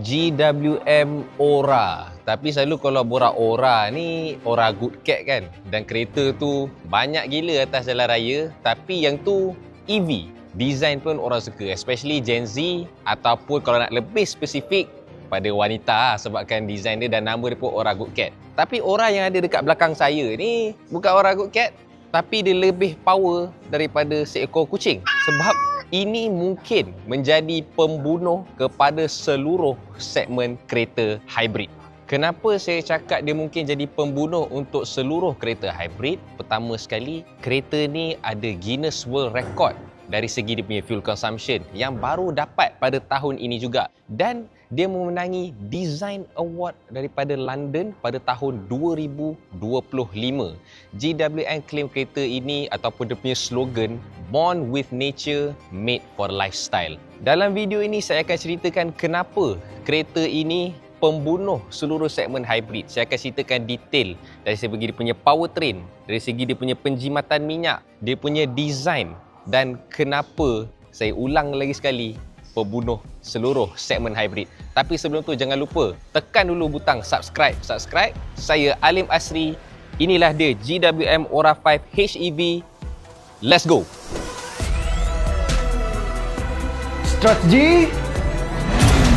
GWM Ora. Tapi selalu kalau borak Ora ni, Ora Good Cat kan. Dan kereta tu banyak gila atas jalan raya. Tapi yang tu EV. Design pun orang suka, especially Gen Z ataupun kalau nak lebih spesifik pada wanita sebabkan design dia dan nama dia pun Ora Good Cat. Tapi Ora yang ada dekat belakang saya ni bukan Ora Good Cat, tapi dia lebih power daripada seekor kucing. Sebab ini mungkin menjadi pembunuh kepada seluruh segmen kereta hybrid. Kenapa saya cakap dia mungkin jadi pembunuh untuk seluruh kereta hybrid? Pertama sekali, kereta ni ada Guinness World Record dari segi dia punya fuel consumption yang baru dapat pada tahun ini juga. Dan dia memenangi Design Award daripada London pada tahun 2025. GWM claim kereta ini ataupun dia punya slogan Born with Nature, Made for Lifestyle. Dalam video ini saya akan ceritakan kenapa kereta ini pembunuh seluruh segmen hybrid. Saya akan ceritakan detail dari segi dia punya powertrain, dari segi dia punya penjimatan minyak, dia punya design, dan kenapa saya ulang lagi sekali pembunuh seluruh segmen hybrid. Tapi sebelum tu jangan lupa tekan dulu butang subscribe. Saya Alim Asri. Inilah dia GWM Ora 5 HEV. Let's go. Strategi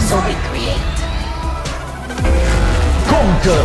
So we create. Conquer.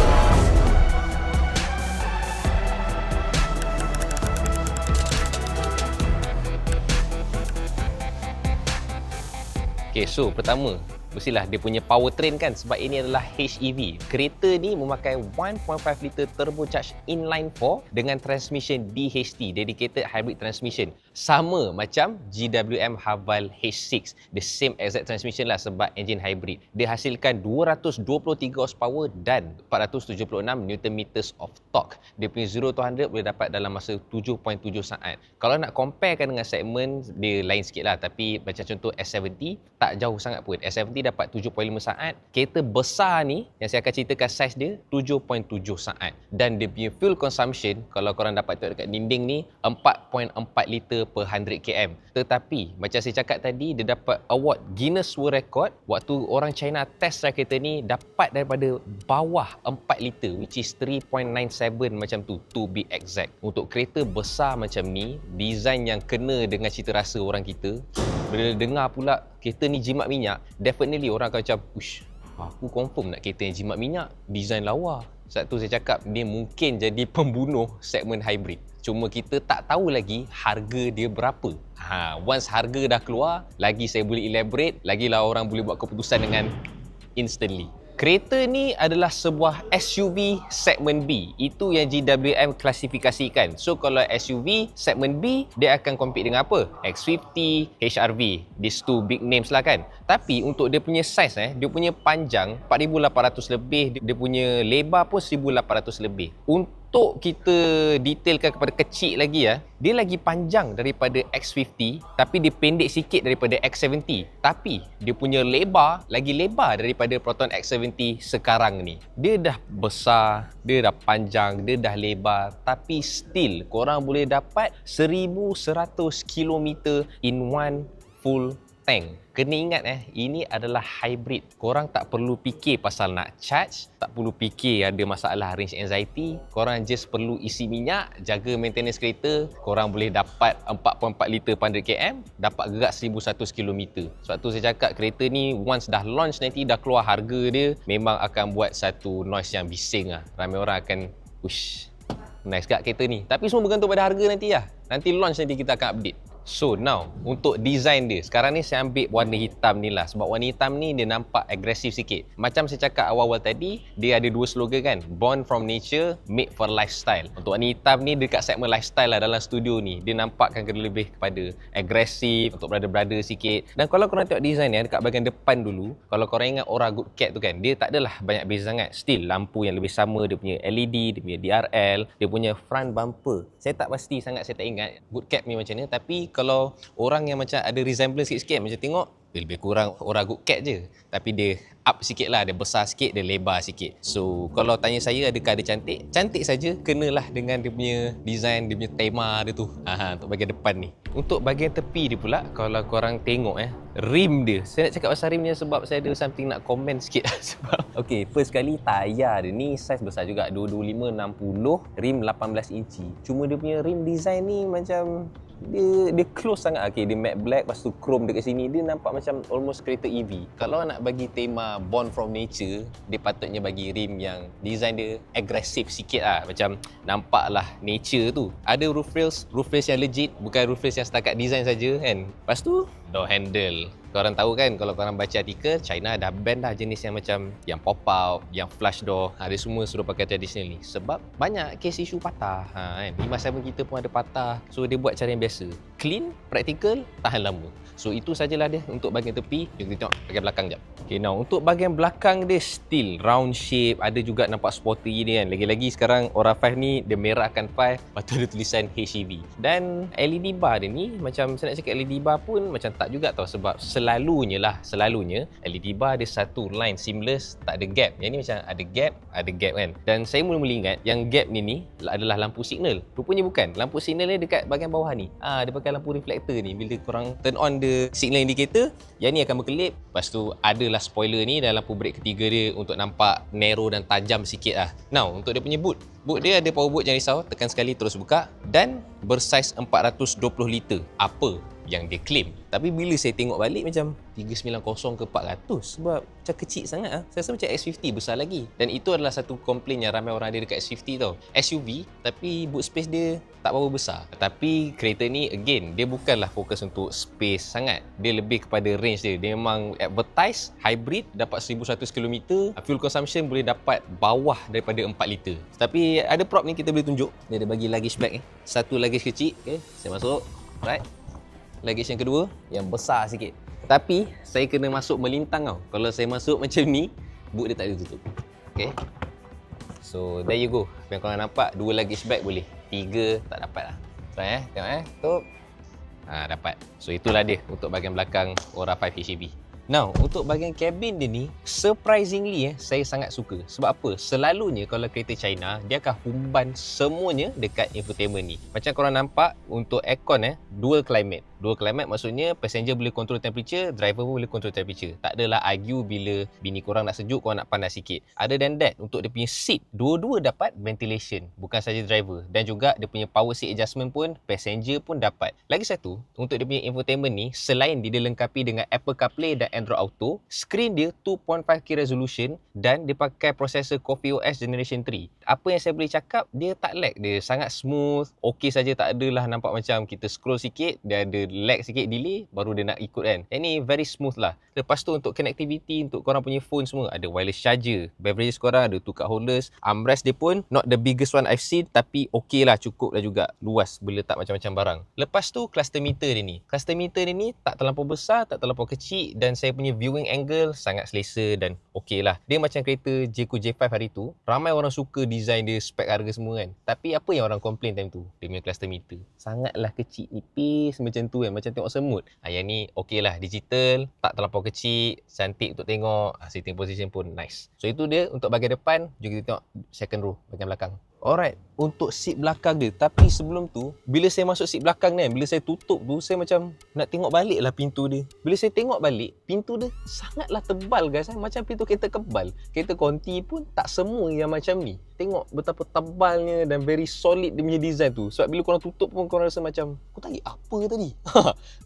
Okay, so pertama, mestilah dia punya powertrain kan, sebab ini adalah HEV. Kereta ni memakai 1.5 liter turbocharged inline 4 dengan transmission DHT, Dedicated Hybrid Transmission. Sama macam GWM Haval H6. The same exact transmission lah sebab engine hybrid. Dia hasilkan 223 horsepower dan 476 Nm of torque. Dia punya 0 to 100 boleh dapat dalam masa 7.7 saat. Kalau nak comparekan dengan segmen, dia lain sikit lah. Tapi macam contoh S70, tak jauh sangat pun. S70 dapat 7.5 saat. Kereta besar ni, yang saya akan ceritakan saiz dia, 7.7 saat. Dan dia punya fuel consumption, kalau korang dapat tengok dekat dinding ni, 4.4 liter per 100 km. Tetapi, macam saya cakap tadi, dia dapat award Guinness World Record. Waktu orang China test drive kereta ni, dapat daripada bawah 4 liter, which is 3.97 macam tu, to be exact. Untuk kereta besar macam ni, design yang kena dengan cita rasa orang kita, bila dengar pula kereta ni jimat minyak, definitely orang akan macam, ush, aku confirm nak kereta yang jimat minyak, design lawa. Sebab tu saya cakap dia mungkin jadi pembunuh segmen hybrid. Cuma kita tak tahu lagi harga dia berapa. Once harga dah keluar, lagi saya boleh elaborate, lagilah orang boleh buat keputusan dengan instantly. Kereta ni adalah sebuah SUV segmen B. Itu yang GWM klasifikasikan. So kalau SUV segmen B, dia akan compete dengan apa? X50, HRV. These two big names lah kan. Tapi untuk dia punya size, dia punya panjang 4,800 lebih, dia punya lebar pun 1,800 lebih. Untuk kita detailkan kepada kecil lagi, dia lagi panjang daripada X50, tapi dia pendek sikit daripada X70. Tapi dia punya lebar lagi lebar daripada Proton X70 sekarang ni. Dia dah besar, dia dah panjang, dia dah lebar, tapi still korang boleh dapat 1,100 km in one full tank. Kena ingat ini adalah hybrid. Korang tak perlu fikir pasal nak charge, tak perlu fikir ada masalah range anxiety. Korang just perlu isi minyak, jaga maintenance kereta. Korang boleh dapat 4.4 liter per 100 km, dapat gerak 1,100 km. Sebab tu saya cakap kereta ni once dah launch nanti, dah keluar harga dia, memang akan buat satu noise yang bising lah. Ramai orang akan, ush, nice kat kereta ni. Tapi semua bergantung pada harga nanti lah. Nanti launch nanti kita akan update. So now, untuk design dia, sekarang ni saya ambil warna hitam ni lah. Sebab warna hitam ni dia nampak agresif sikit. Macam saya cakap awal-awal tadi, dia ada dua slogan kan, Born from Nature, Made for Lifestyle. Untuk warna hitam ni dekat segmen lifestyle lah dalam studio ni. Dia nampakkan lebih kepada agresif, untuk brother-brother sikit. Dan kalau korang tengok design ni dekat bahagian depan dulu, kalau korang ingat Ora Good Cat tu kan, dia tak adalah banyak beza sangat. Still lampu yang lebih sama, dia punya LED, dia punya DRL, dia punya front bumper. Saya tak pasti sangat, saya tak ingat Good Cat ni macam ni. Tapi kalau orang yang macam ada resemblance sikit-sikit, macam tengok dia lebih kurang orang good cat je. Tapi dia up sikit lah, dia besar sikit, dia lebar sikit. So kalau tanya saya adakah dia cantik? Cantik saja, kenalah dengan dia punya design, dia punya tema dia tu. Untuk bahagian depan ni. Untuk bahagian tepi dia pula, kalau korang tengok rim dia. Saya nak cakap pasal rim dia sebab saya ada something nak komen sikit. Sebab okay, first kali tayar dia ni saiz besar juga, 225/60, rim 18 inci. Cuma dia punya rim design ni macam dia close sangat. Okay, dia matte black, lepas tu chrome dekat sini, dia nampak macam almost kereta EV. Kalau nak bagi tema born from nature, dia patutnya bagi rim yang design dia agresif sikit lah, macam nampak lah nature tu. Ada roof rails yang legit, bukan roof rails yang setakat design saja kan. Lepas tu door handle, korang tahu kan, kalau korang baca artikel, China dah ban dah jenis yang macam yang pop out, yang flush door. Dia semua suruh pakai traditional ni sebab banyak case isu patah kan. 57 kita pun ada patah. So dia buat cara yang biasa, clean, practical, tahan lama. So itu sajalah dia untuk bahagian tepi. Jom kita tengok bahagian belakang jap. Okay, now untuk bahagian belakang dia still round shape, ada juga nampak sporty ni kan. Lagi-lagi sekarang Aura 5 ni dia merahkan 5, lepas tu ada tulisan HEV. Dan LED bar dia ni, macam saya nak cakap LED bar pun macam tak juga tau, sebab selalunya LED bar dia satu line seamless, tak ada gap. Yang ni macam ada gap kan. Dan saya mula-mula ingat yang gap ni adalah lampu signal. Rupanya bukan. Lampu signal ni dekat bahagian bawah ni. Dia pakai lampu reflektor ni. Bila korang turn on the signal indicator, yang ni akan berkelip. Lepas tu adalah spoiler ni dan lampu brake ketiga dia untuk nampak narrow dan tajam sikit lah. Now, untuk dia punya boot dia ada power boot, jangan risau, tekan sekali terus buka dan bersaiz 420 liter. Apa yang dia claim. Tapi bila saya tengok balik macam 390 ke 400, sebab macam kecil sangat Saya rasa macam X50 besar lagi. Dan itu adalah satu komplain yang ramai orang ada dekat X50 tau. SUV tapi boot space dia tak berapa besar. Tapi kereta ni again, dia bukanlah fokus untuk space sangat. Dia lebih kepada range dia. Dia memang advertise hybrid, dapat 1100 km, fuel consumption boleh dapat bawah daripada 4 liter. Tapi ada prop ni kita boleh tunjuk. Dia ada bagi luggage bag satu luggage kecil. Okay, saya masuk. Right. Luggage yang kedua yang besar sikit. Tapi saya kena masuk melintang tau. Kalau saya masuk macam ni, boot dia tak ada tutup. Okay. So there you go. Yang korang nampak, 2 luggage bag boleh. 3 tak dapat lah. Tengok tutup. Dapat. So itulah dia untuk bahagian belakang Aura 5 HEV. Now, untuk bahagian kabin dia ni, surprisingly saya sangat suka. Sebab apa? Selalunya kalau kereta China, dia akan humban semuanya dekat infotainment ni. Macam korang nampak, untuk aircon dual climate. Dual climate maksudnya passenger boleh control temperature, driver pun boleh control temperature. Tak adalah argue bila bini korang nak sejuk, korang nak panas sikit. Other than that, untuk dia punya seat, dua-dua dapat ventilation. Bukan saja driver. Dan juga dia punya power seat adjustment pun, passenger pun dapat. Lagi satu, untuk dia punya infotainment ni, selain dia dilengkapi dengan Apple CarPlay dan Android Auto, screen dia 2.5K resolution dan dia pakai prosesor Coffee OS Generation 3. Apa yang saya boleh cakap, dia tak lag, dia sangat smooth, okey saja, tak adalah nampak macam kita scroll sikit, dia ada lag sikit, delay, baru dia nak ikut kan. Yang ni very smooth lah. Lepas tu untuk connectivity, untuk korang punya phone semua, ada wireless charger, beverages korang ada 2 cup holders, armrest dia pun not the biggest one I've seen, tapi okey lah, cukup lah juga, luas, boleh letak macam-macam barang. Lepas tu cluster meter dia ni. Cluster meter dia ni tak terlampau besar, tak terlampau kecil, dan saya punya viewing angle sangat selesa dan okey lah. Dia macam kereta Jayco J5 hari tu. Ramai orang suka design dia, spek harga semua kan. Tapi apa yang orang complain time tu? Dia punya cluster meter sangatlah kecil, nipis macam tu kan, macam tengok semut. Yang ni okey lah, digital, tak terlampau kecil, cantik untuk tengok, sitting position pun nice. So itu dia untuk bahagian depan. Jom kita tengok second row, bahagian belakang. Alright, untuk seat belakang dia. Tapi sebelum tu, bila saya masuk seat belakang ni, bila saya tutup tu, saya macam nak tengok balik lah pintu dia. Bila saya tengok balik, pintu dia sangatlah tebal guys. Macam pintu kereta kebal. Kereta Conti pun tak semua yang macam ni. Tengok betapa tebalnya dan very solid dia punya design tu. Sebab bila korang tutup pun korang rasa macam, aku tarik apa tadi?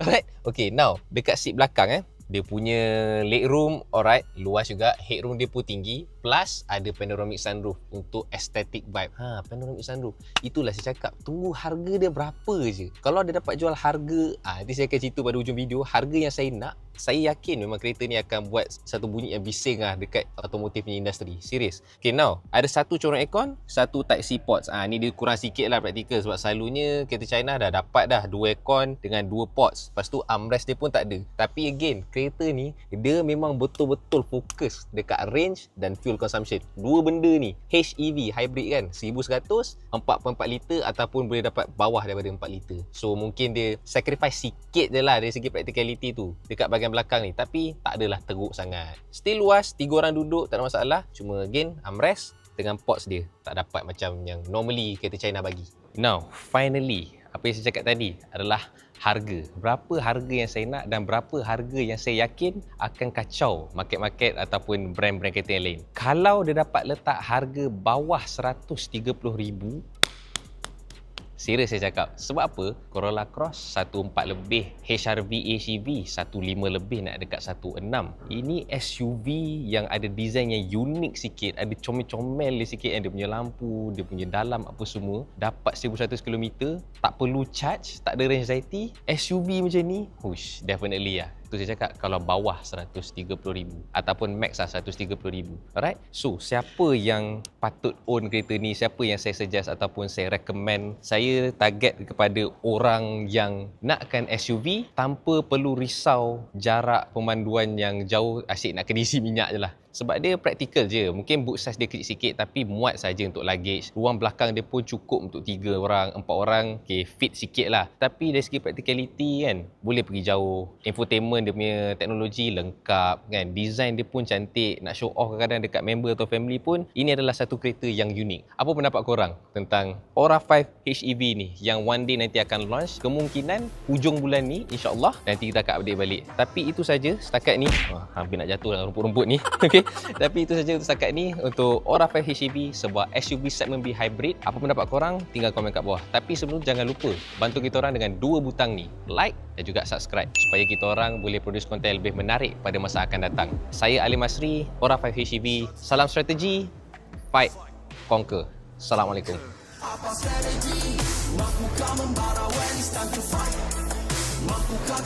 Alright, okay, now dekat seat belakang dia punya legroom, alright, luas juga. Headroom dia pun tinggi. Plus ada panoramic sunroof untuk aesthetic vibe. Panoramic sunroof. Itulah saya cakap, tunggu harga dia berapa je. Kalau dia dapat jual harga, nanti saya akan cerita pada hujung video harga yang saya nak. Saya yakin memang kereta ni akan buat satu bunyi yang bising dekat automotif punya industri. Serius. Okay, now ada satu corong aircon, satu type C ports. Ni dia kurang sikit lah praktikal, sebab selalunya kereta China dah dapat dah 2 aircon dengan 2 ports. Lepas tu armrest dia pun tak ada. Tapi again, kereta ni dia memang betul-betul fokus dekat range dan fuel consumption. Dua benda ni, HEV hybrid kan, 1100 4.4 liter ataupun boleh dapat bawah daripada 4 liter. So mungkin dia sacrifice sikit je lah dari segi practicality tu dekat bahagian belakang ni, tapi tak adalah teruk sangat. Still luas, 3 orang duduk tak ada masalah. Cuma again armrest dengan ports dia tak dapat macam yang normally kereta China bagi. Now, finally, apa yang saya cakap tadi adalah harga. Berapa harga yang saya nak dan berapa harga yang saya yakin akan kacau market-market ataupun brand-brand kereta yang lain. Kalau dia dapat letak harga bawah 130,000, serius saya cakap. Sebab apa? Corolla Cross 1.4 lebih, HRV HEV 1.5 lebih nak dekat 1.6. Ini SUV yang ada design yang unik sikit, ada comel-comel dia sikit, dia punya lampu, dia punya dalam apa semua. Dapat 1100 km, tak perlu charge, tak ada range anxiety. SUV macam ni, hush, definitely lah. Itu saya cakap kalau bawah 130,000 ataupun max lah 130,000. Alright? So, siapa yang patut own kereta ni? Siapa yang saya suggest ataupun saya recommend? Saya target kepada orang yang nakkan SUV tanpa perlu risau jarak pemanduan yang jauh, asyik nak kena isi minyak je lah. Sebab dia praktikal je. Mungkin boot size dia kecil sikit tapi muat saja untuk luggage. Ruang belakang dia pun cukup untuk 3 orang, 4 orang. Okay, fit sikit lah. Tapi dari segi practicality kan, boleh pergi jauh. Infotainment dia punya teknologi lengkap kan. Design dia pun cantik. Nak show off kadang-kadang dekat member atau family pun. Ini adalah satu kereta yang unik. Apa pendapat korang tentang Aura 5 HEV ni yang one day nanti akan launch? Kemungkinan hujung bulan ni, insyaAllah nanti kita akan update balik. Tapi itu saja setakat ni. Hampir nak jatuh dalam rumput-rumput ni. Okay. Tapi itu saja untuk setakat ni untuk Aura 5 HEV, sebuah SUV segmen B hybrid. Apa pendapat korang? Tinggal komen kat bawah. Tapi sebelum tu jangan lupa bantu kita orang dengan 2 butang ni, like dan juga subscribe, supaya kita orang boleh produce konten lebih menarik pada masa akan datang. Saya Ali Masri, Aura 5 HEV. Salam strategi, fight, conquer. Assalamualaikum. Mampukah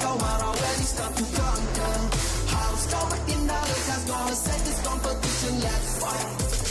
kau marah when it's time to conquer? Harus kau bertindak, lekas gonna set this competition, let's fight.